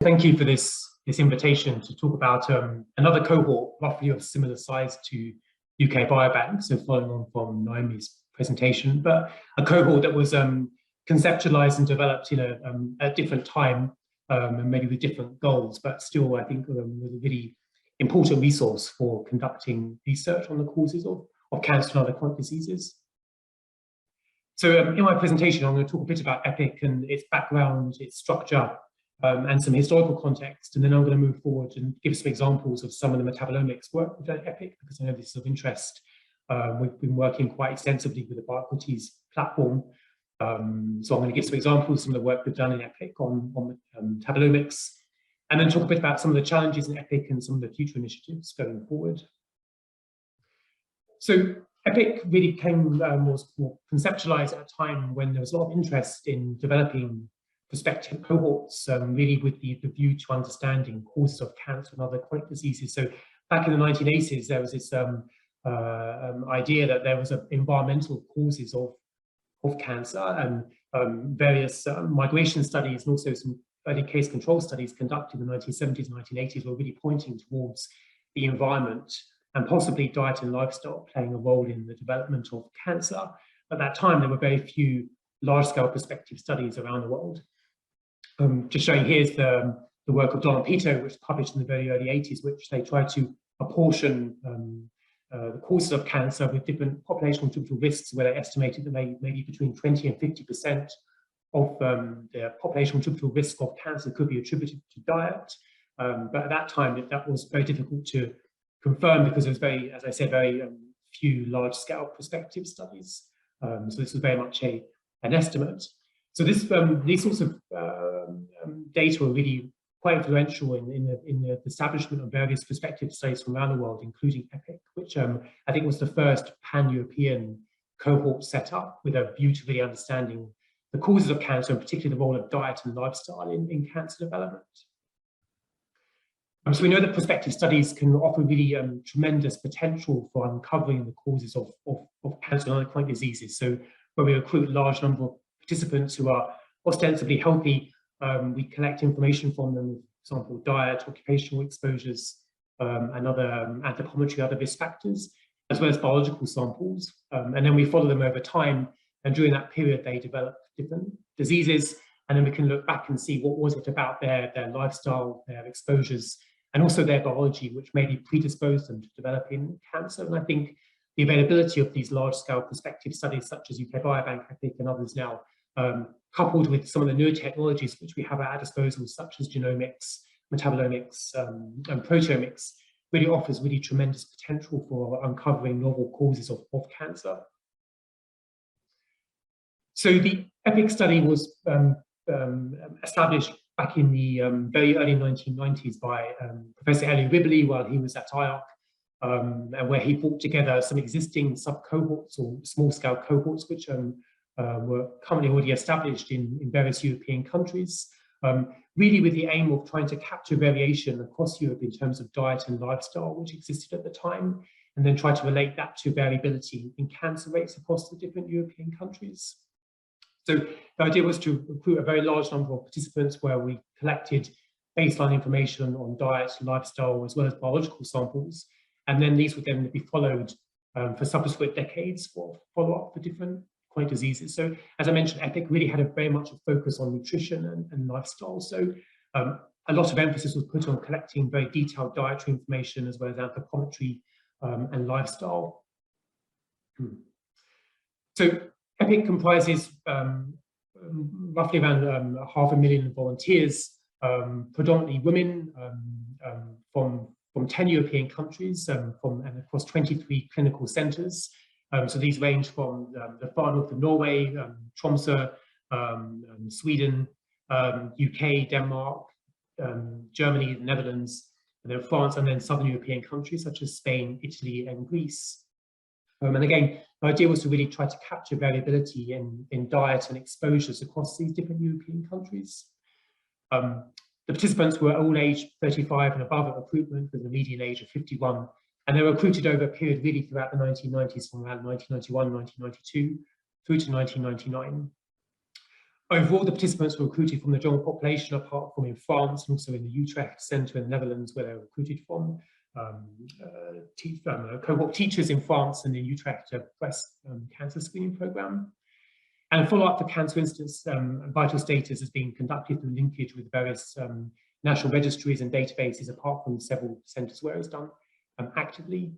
Thank you for this invitation to talk about another cohort roughly of similar size to UK Biobank, so following on from Naomi's presentation, but a cohort that was conceptualized and developed in a different time and maybe with different goals, but still I think was a really important resource for conducting research on the causes of cancer and other chronic diseases. So in my presentation, I'm going to talk a bit about EPIC and its background, its structure, and some historical context, and then I'm going to move forward and give some examples of some of the metabolomics work we've done at EPIC, because I know this is of interest. We've been working quite extensively with the biocrates platform, so I'm going to give some examples of some of the work we've done in EPIC on metabolomics, and then talk a bit about some of the challenges in EPIC and some of the future initiatives going forward. So EPIC really was more conceptualized at a time when there was a lot of interest in developing prospective cohorts, really with the view to understanding causes of cancer and other chronic diseases. So back in the 1980s, there was this idea that there was environmental causes of cancer, and various migration studies and also some early case control studies conducted in the 1970s and 1980s were really pointing towards the environment and possibly diet and lifestyle playing a role in the development of cancer. At that time, there were very few large-scale prospective studies around the world. Just showing here's the work of Don and Peter, which was published in the very early 80s, which they tried to apportion the causes of cancer with different population contributor risks, where they estimated that maybe between 20 and 50% of the population contributor risk of cancer could be attributed to diet. But at that time, that was very difficult to confirm because there was as I said, very few large-scale prospective studies. So this was very much an estimate. So these sorts of data were really quite influential in the establishment of various prospective studies from around the world, including EPIC, which I think was the first pan-European cohort set up with a view to really understanding the causes of cancer, and particularly the role of diet and lifestyle in cancer development. So we know that prospective studies can offer really tremendous potential for uncovering the causes of cancer and other chronic diseases. So where we recruit a large number of participants who are ostensibly healthy, we collect information from them, for example, diet, occupational exposures, and other anthropometry, other risk factors, as well as biological samples. And then we follow them over time. And during that period, they develop different diseases. And then we can look back and see what was it about their lifestyle, their exposures, and also their biology, which maybe predisposed them to developing cancer. And I think the availability of these large-scale prospective studies, such as UK Biobank, I think, and others now, coupled with some of the newer technologies which we have at our disposal, such as genomics, metabolomics, and proteomics, really offers really tremendous potential for uncovering novel causes of cancer. So the EPIC study was established back in the very early 1990s by Professor Elliot Ribley while he was at IARC, and where he brought together some existing sub-cohorts or small-scale cohorts, which were currently already established in various European countries, really with the aim of trying to capture variation across Europe in terms of diet and lifestyle, which existed at the time, and then try to relate that to variability in cancer rates across the different European countries. So the idea was to recruit a very large number of participants where we collected baseline information on diet, lifestyle, as well as biological samples, and then these would then be followed for subsequent decades for follow-up for different chronic diseases. So as I mentioned, EPIC really had very much a focus on nutrition and lifestyle. So a lot of emphasis was put on collecting very detailed dietary information as well as anthropometry and lifestyle. So EPIC comprises roughly around 500,000 volunteers, predominantly women from 10 European countries and across 23 clinical centres. So these range from the far north of Norway, Tromsø, Sweden, UK, Denmark, Germany, the Netherlands, and then France, and then southern European countries such as Spain, Italy, and Greece. And again, the idea was to really try to capture variability in diet and exposures across these different European countries. The participants were all aged 35 and above at recruitment, with a median age of 51. And they were recruited over a period really throughout the 1990s, from around 1991, 1992 through to 1999. Overall, the participants were recruited from the general population, apart from in France and also in the Utrecht Centre in the Netherlands, where they were recruited from. Cohort teachers in France and in Utrecht, a breast cancer screening programme. And follow-up for cancer incidence and vital status is being conducted through linkage with various national registries and databases, apart from several centres where it's done actively.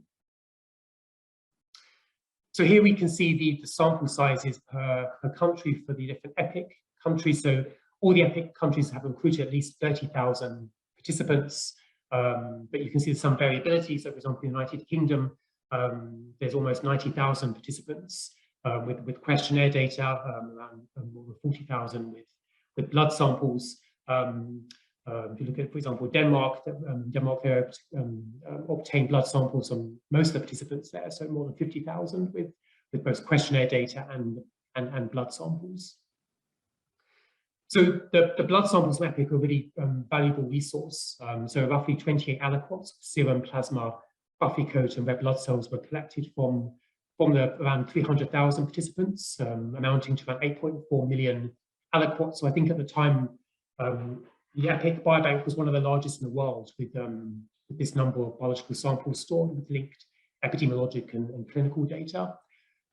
So here we can see the sample sizes per country for the different EPIC countries. So all the EPIC countries have recruited at least 30,000 participants, but you can see some variability. So for example, in the United Kingdom, there's almost 90,000 participants with questionnaire data, around more than 40,000 with blood samples. If you look at, for example, Denmark obtained blood samples from most of the participants there, so more than 50,000 with both questionnaire data and blood samples. So the blood samples from EPIC are a really valuable resource. So roughly 28 aliquots, serum, plasma, buffy coat, and red blood cells were collected from the around 300,000 participants, amounting to around 8.4 million aliquots. So I think at the time, the EPIC biobank was one of the largest in the world, with this number of biological samples stored with linked epidemiologic and clinical data.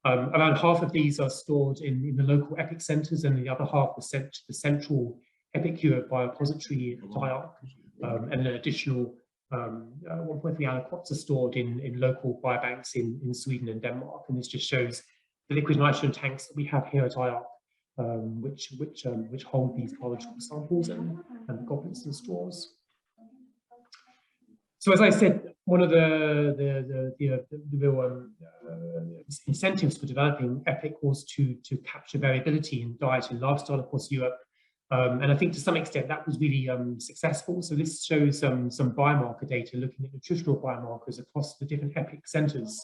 Around half of these are stored in the local EPIC centres, and the other half was sent to the central EPIC Europe biorepository at IARC, and an additional 1.3 aliquots are stored in local biobanks in Sweden and Denmark. And this just shows the liquid nitrogen tanks that we have here at IARC, which hold these biological samples and goblets and straws. So as I said, one of the real incentives for developing EPIC was to capture variability in diet and lifestyle across Europe. And I think to some extent that was really successful. So this shows some biomarker data looking at nutritional biomarkers across the different EPIC centres,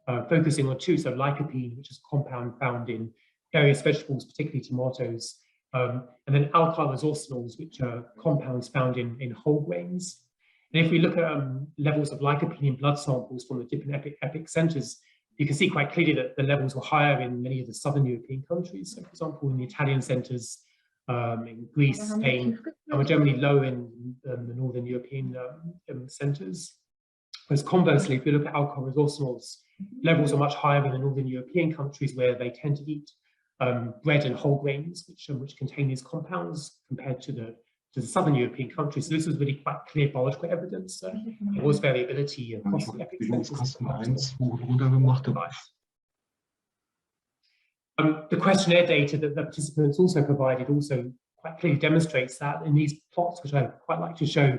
focusing on two. So lycopene, which is a compound found in various vegetables, particularly tomatoes, and then alkyl resorcinols, which are compounds found in whole grains. And if we look at levels of lycopene in blood samples from the different EPIC centres, you can see quite clearly that the levels were higher in many of the southern European countries. So for example, in the Italian centres, in Greece, Spain, and were generally low in the northern European centres. Whereas conversely, if you look at alkyl resorcinols, levels are much higher in the northern European countries, where they tend to eat bread and whole grains, which contain these compounds, compared to the southern European countries. So this was really quite clear biological evidence. There was variability across the EPIC centres. The questionnaire data that the participants also provided also quite clearly demonstrates that in these plots, which I quite like to show,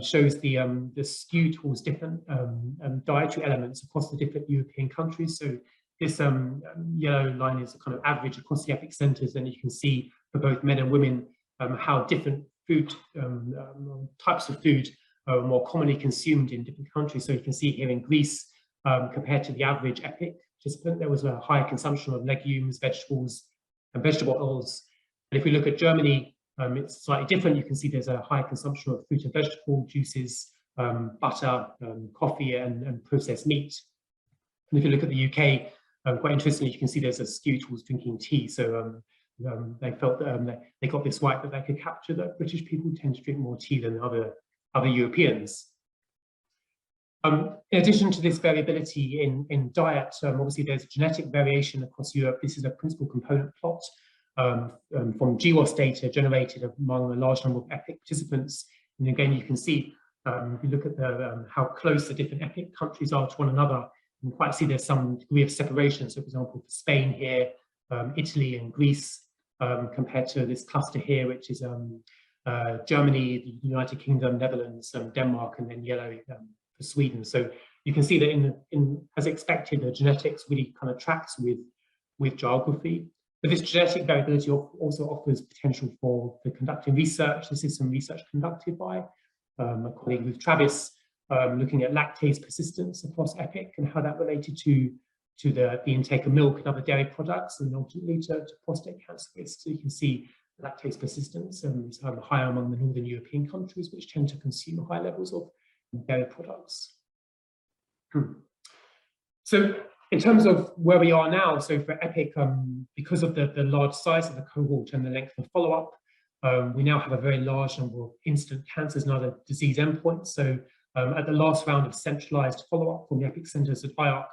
shows the skew towards different dietary elements across the different European countries. So this yellow line is a kind of average across the EPIC centres, and you can see for both men and women how different food types of food are more commonly consumed in different countries. So you can see here in Greece, compared to the average EPIC participant, there was a higher consumption of legumes, vegetables, and vegetable oils. And if we look at Germany, it's slightly different. You can see there's a higher consumption of fruit and vegetable juices, butter, coffee, and processed meat. And if you look at the UK, quite interestingly, you can see there's a skew towards drinking tea. So they felt that they got this right, that they could capture that British people tend to drink more tea than other Europeans. In addition to this variability in diet, obviously there's genetic variation across Europe. This is a principal component plot from GWAS data generated among a large number of EPIC participants. And again, you can see, if you look at how close the different EPIC countries are to one another, you can quite see there's some degree of separation. So for example, for Spain here, Italy and Greece, compared to this cluster here, which is Germany, the United Kingdom, Netherlands, Denmark, and then yellow for Sweden. So you can see that as expected, the genetics really kind of tracks with geography. But this genetic variability also offers potential for conducting research. This is some research conducted by my colleague Ruth Travis, looking at lactase persistence across EPIC and how that related to the intake of milk and other dairy products, and ultimately to prostate cancer risk. So you can see lactase persistence is higher among the northern European countries, which tend to consume high levels of dairy products. So In terms of where we are now, so for EPIC, because of the large size of the cohort and the length of follow-up, we now have a very large number of incident cancers and other disease endpoints. So at the last round of centralized follow-up from the EPIC centers at IARC,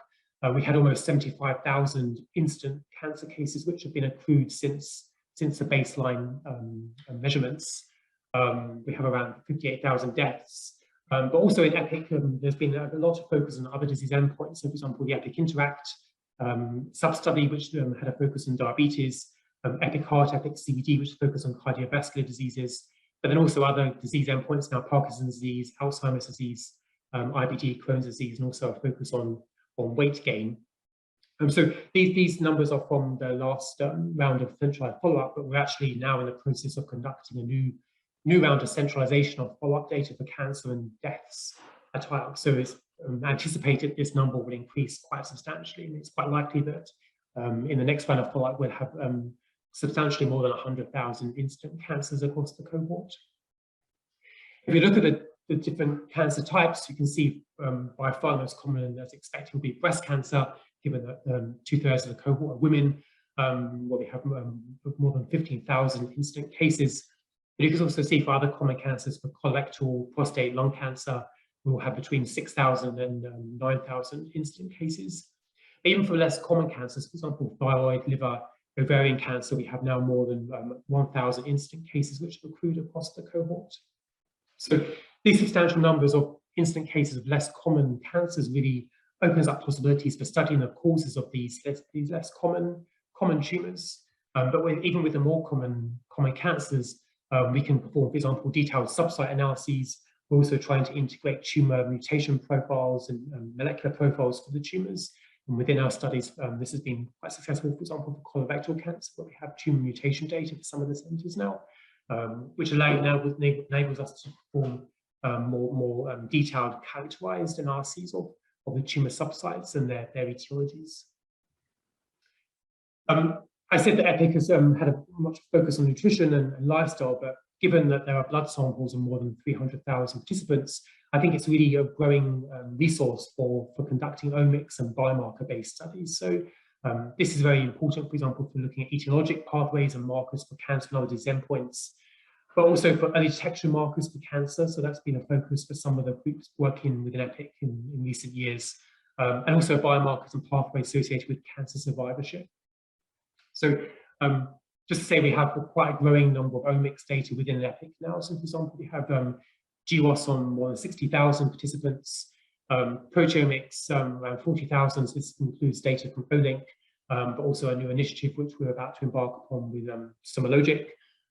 we had almost 75,000 incident cancer cases, which have been accrued since the baseline measurements. We have around 58,000 deaths. But also in EPIC, there's been a lot of focus on other disease endpoints. So for example, the EPIC Interact sub-study, which had a focus on diabetes, EPIC Heart, EPIC CVD, which focus on cardiovascular diseases, but then also other disease endpoints now, Parkinson's disease, Alzheimer's disease, IBD, Crohn's disease, and also a focus on weight gain. So these numbers are from the last round of centralized follow-up, but we're actually now in the process of conducting a new round of centralization of follow-up data for cancer and deaths at IARC. So it's anticipated this number will increase quite substantially, and it's quite likely that in the next round of follow-up we'll have substantially more than 100,000 incident cancers across the cohort. If you look at the different cancer types, you can see by far the most common, as expected, will be breast cancer, given that 2/3 of the cohort are women, where we have more than 15,000 incident cases. But you can also see for other common cancers, for colorectal, prostate, lung cancer, we will have between 6,000 and 9,000 incident cases. Even for less common cancers, for example, thyroid, liver, ovarian cancer, we have now more than 1,000 incident cases which have accrued across the cohort. So these substantial numbers of incident cases of less common cancers really opens up possibilities for studying the causes of these less common tumors. But even with the more common cancers, we can perform, for example, detailed subsite analyses. We're also trying to integrate tumor mutation profiles and molecular profiles for the tumors. And within our studies, this has been quite successful, for example, for colorectal cancer, where we have tumor mutation data for some of the centers now, which enables us to perform more detailed characterized analyses of the tumor subsites and their etiologies. I said that EPIC has had a much focus on nutrition and lifestyle, but given that there are blood samples of more than 300,000 participants, I think it's really a growing resource for conducting omics and biomarker-based studies. So this is very important, for example, for looking at etiologic pathways and markers for cancer and other disease endpoints, but also for early detection markers for cancer. So that's been a focus for some of the groups working within EPIC in recent years, and also biomarkers and pathways associated with cancer survivorship. So just to say, we have quite a growing number of omics data within EPIC now. So for example, we have GWAS on more than 60,000 participants, proteomics around 40,000, so this includes data from Olink, but also a new initiative which we're about to embark upon with Somologic.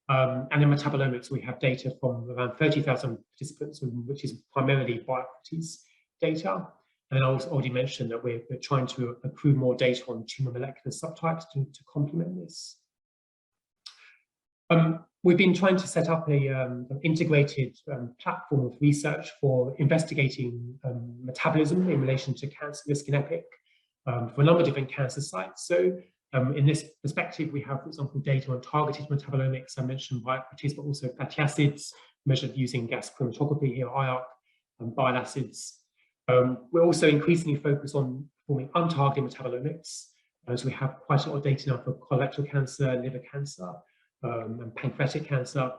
And in metabolomics, we have data from around 30,000 participants, which is primarily biocrates data. And I also already mentioned that we're trying to accrue more data on tumor molecular subtypes to complement this. We've been trying to set up an integrated platform of research for investigating metabolism in relation to cancer risk in EPIC for a number of different cancer sites. So in this perspective, we have, for example, data on targeted metabolomics. I mentioned biocrates, but also fatty acids measured using gas chromatography here at IARC, and bile acids. We're also increasingly focused on performing untargeted metabolomics. So we have quite a lot of data now for colorectal cancer, liver cancer, and pancreatic cancer.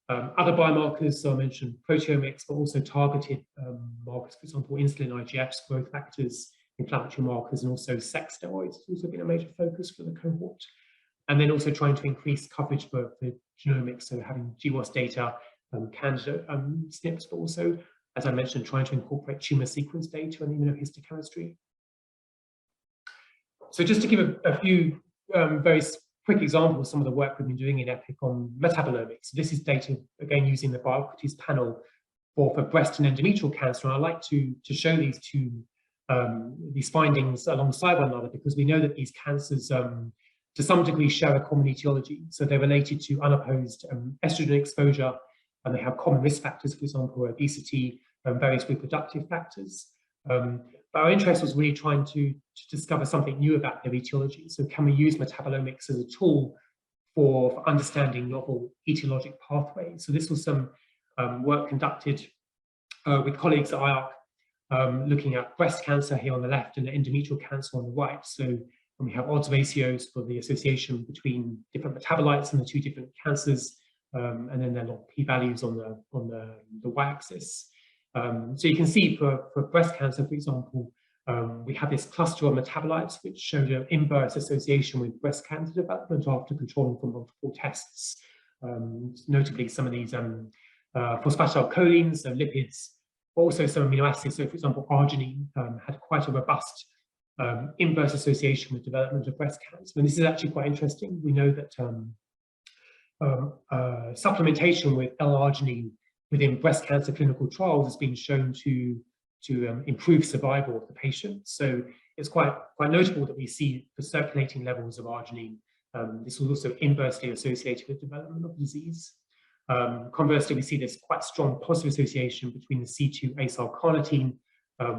Other biomarkers, so I mentioned proteomics, but also targeted markers, for example, insulin, IGFs, growth factors, inflammatory markers, and also sex steroids has also been a major focus for the cohort. And then also trying to increase coverage for genomics, so having GWAS data, candidate SNPs, but also, as I mentioned, trying to incorporate tumor sequence data and immunohistochemistry. So just to give a few very quick examples of some of the work we've been doing in EPIC on metabolomics. This is data, again, using the biocrates panel for breast and endometrial cancer. And I'd like to show these findings alongside one another, because we know that these cancers to some degree share a common etiology. So they're related to unopposed estrogen exposure, and they have common risk factors, for example, obesity and various reproductive factors. But our interest was really trying to discover something new about their etiology. So can we use metabolomics as a tool for understanding novel etiologic pathways? So this was some work conducted with colleagues at IARC looking at breast cancer here on the left and endometrial cancer on the right. So when we have odds ratios for the association between different metabolites and the two different cancers, and then there are p-values on the y-axis. So you can see for breast cancer, for example, we have this cluster of metabolites which showed an inverse association with breast cancer development after controlling for multiple tests. Notably, some of these phosphatidylcholines, so lipids, also some amino acids. So, for example, arginine had quite a robust inverse association with development of breast cancer. And this is actually quite interesting. We know that supplementation with L-arginine within breast cancer clinical trials has been shown to improve survival of the patient. So it's quite notable that we see the circulating levels of arginine. This was also inversely associated with development of disease. Conversely, we see this quite strong positive association between the C2 acyl-carnitine,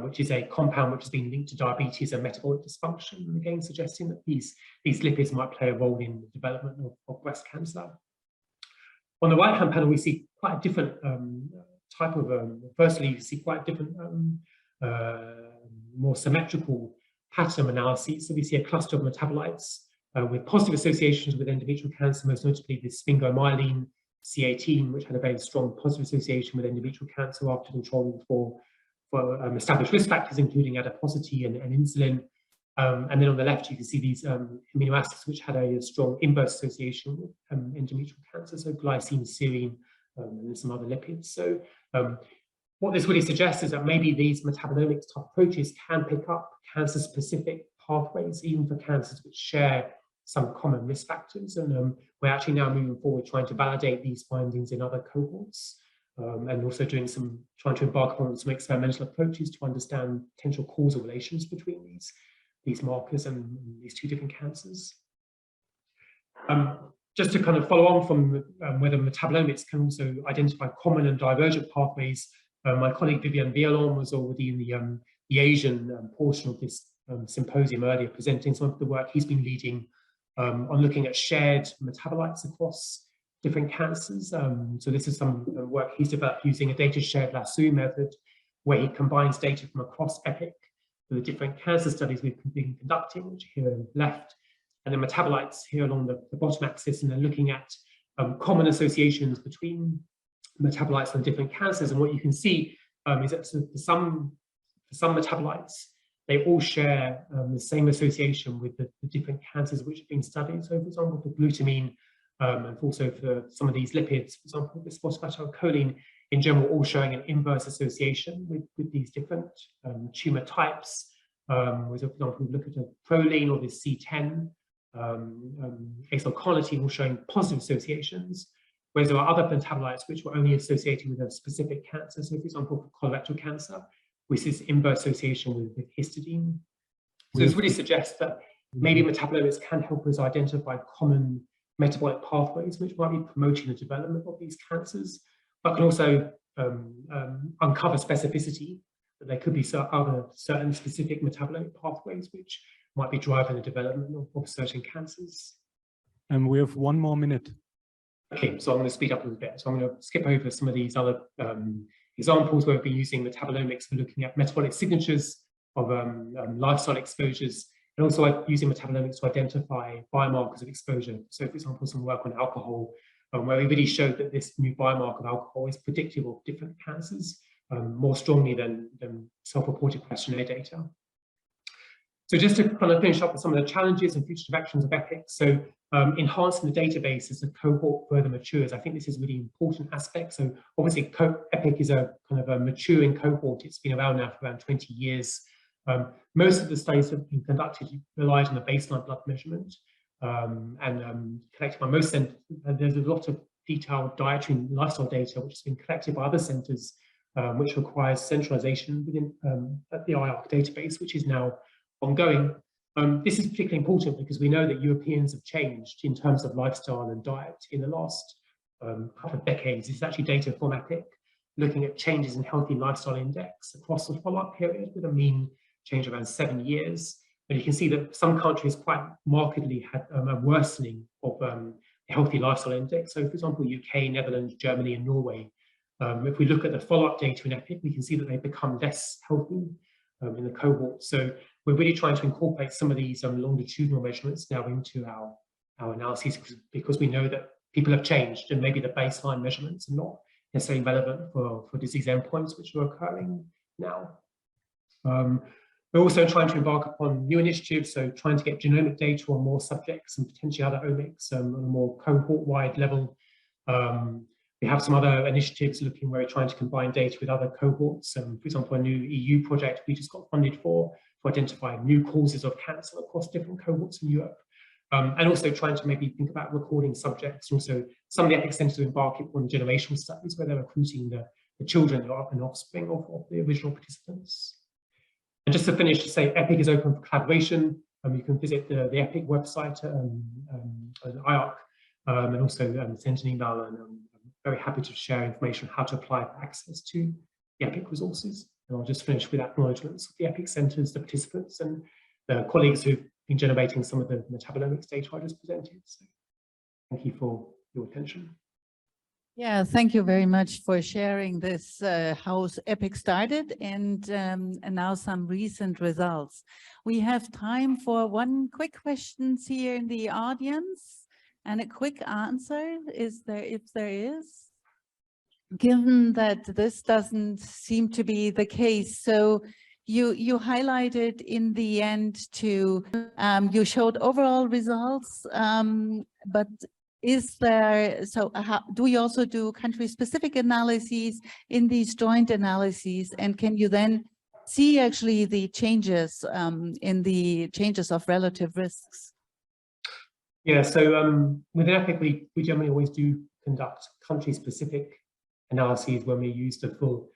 which is a compound which has been linked to diabetes and metabolic dysfunction, and again suggesting that these lipids might play a role in the development of breast cancer. On the right-hand panel, we see quite a different type of, firstly, you see quite different, more symmetrical pattern analyses. So we see a cluster of metabolites with positive associations with endometrial cancer, most notably the sphingomyelin C18, which had a very strong positive association with endometrial cancer after controlling for established risk factors, including adiposity and insulin. And then on the left, you can see these amino acids, which had a strong inverse association with endometrial cancer, so glycine, serine, and some other lipids. So what this really suggests is that maybe these metabolomics type approaches can pick up cancer-specific pathways, even for cancers which share some common risk factors. And we're actually now moving forward trying to validate these findings in other cohorts, and also trying to embark on some experimental approaches to understand potential causal relations between these markers and these two different cancers. Just to kind of follow on from whether metabolomics can also identify common and divergent pathways, my colleague Vivian Vialon was already in the Asian portion of this symposium earlier, presenting some of the work he's been leading on looking at shared metabolites across different cancers. So this is some work he's developed using a data shared lasso method, where he combines data from across EPIC for the different cancer studies we've been conducting, which are here on the left, and the metabolites here along the bottom axis, and then looking at common associations between metabolites on different cancers. And what you can see is that for some metabolites, they all share the same association with the different cancers which have been studied. So, for example, for glutamine, and also for some of these lipids, for example, this phosphatidylcholine, in general, all showing an inverse association with these different tumor types. For example, we look at a proline or this C10 acyl-carnitine, all showing positive associations, whereas there are other metabolites which were only associated with a specific cancer. So, for example, for colorectal cancer, we see this inverse association with histidine. So this really suggests that maybe metabolomics can help us identify common metabolic pathways which might be promoting the development of these cancers, but can also uncover specificity, that there could be certain specific metabolic pathways which might be driving the development of certain cancers. And we have 1 more minute. Okay, so I'm going to speed up a little bit. So I'm going to skip over some of these other examples where we've been using metabolomics for looking at metabolic signatures of lifestyle exposures, and also using metabolomics to identify biomarkers of exposure. So, for example, some work on alcohol, where we really showed that this new biomarker of alcohol is predictive of different cancers more strongly than self-reported questionnaire data. So just to kind of finish up with some of the challenges and future directions of EPIC. So enhancing the database as the cohort further matures, I think this is a really important aspect. So obviously EPIC is a kind of a maturing cohort. It's been around now for around 20 years. Most of the studies that have been conducted relied on a baseline blood measurement and collected by most centers. There's a lot of detailed dietary and lifestyle data which has been collected by other centers, which requires centralization within the IARC database, which is now ongoing. This is particularly important because we know that Europeans have changed in terms of lifestyle and diet in the last couple of decades. This is actually data from EPIC, looking at changes in healthy lifestyle index across the follow-up period with a mean change around 7 years. And you can see that some countries quite markedly had a worsening of the healthy lifestyle index. So, for example, UK, Netherlands, Germany, and Norway If we look at the follow-up data in EPIC, we can see that they become less healthy in the cohort. So we're really trying to incorporate some of these longitudinal measurements now into our analyses, because we know that people have changed and maybe the baseline measurements are not necessarily relevant for disease endpoints which are occurring now. We're also trying to embark upon new initiatives, so trying to get genomic data on more subjects and potentially other omics on a more cohort-wide level. We have some other initiatives looking where we're trying to combine data with other cohorts. For example, a new EU project we just got funded for identifying new causes of cancer across different cohorts in Europe. And also trying to maybe think about recording subjects. Also, some of the EPIC centers are embarking on generational studies where they're recruiting the children and offspring of the original participants. And just to finish, to say EPIC is open for collaboration. You can visit the EPIC website at IARC, and also send an email, and I'm very happy to share information on how to apply for access to the EPIC resources. And I'll just finish with acknowledgements of the EPIC centers, the participants, and the colleagues who've been generating some of the metabolomics data I just presented. So thank you for your attention. Yeah, thank you very much for sharing this, how EPIC started and now some recent results. We have time for one quick question here in the audience and a quick answer, if there is, given that this doesn't seem to be the case. So you highlighted in the end to, you showed overall results, but is there, so how, do we also do country-specific analyses in these joint analyses, and can you then see actually the changes in the changes of relative risks? Yeah, so within EPIC, we generally always do conduct country-specific analyses when we use the full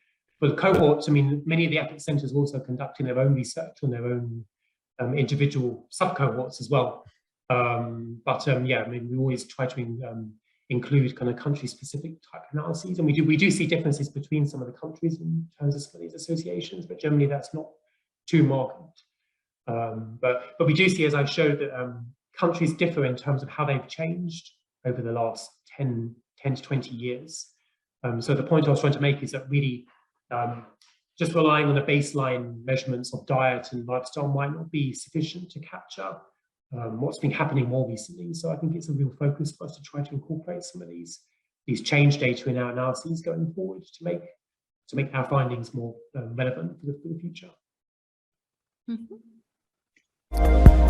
cohorts. I mean, many of the EPIC centers are also conducting their own research on their own individual sub-cohorts as well. Yeah, I mean, we always try to include kind of country-specific type analyses, and we do see differences between some of the countries in terms of some of these associations, but generally that's not too marked. But we do see, as I showed, that countries differ in terms of how they've changed over the last 10 to 20 years. So the point I was trying to make is that really just relying on the baseline measurements of diet and lifestyle might not be sufficient to capture what's been happening more recently. So I think it's a real focus for us to try to incorporate some of these change data in our analyses going forward to make our findings more relevant for the future. Mm-hmm.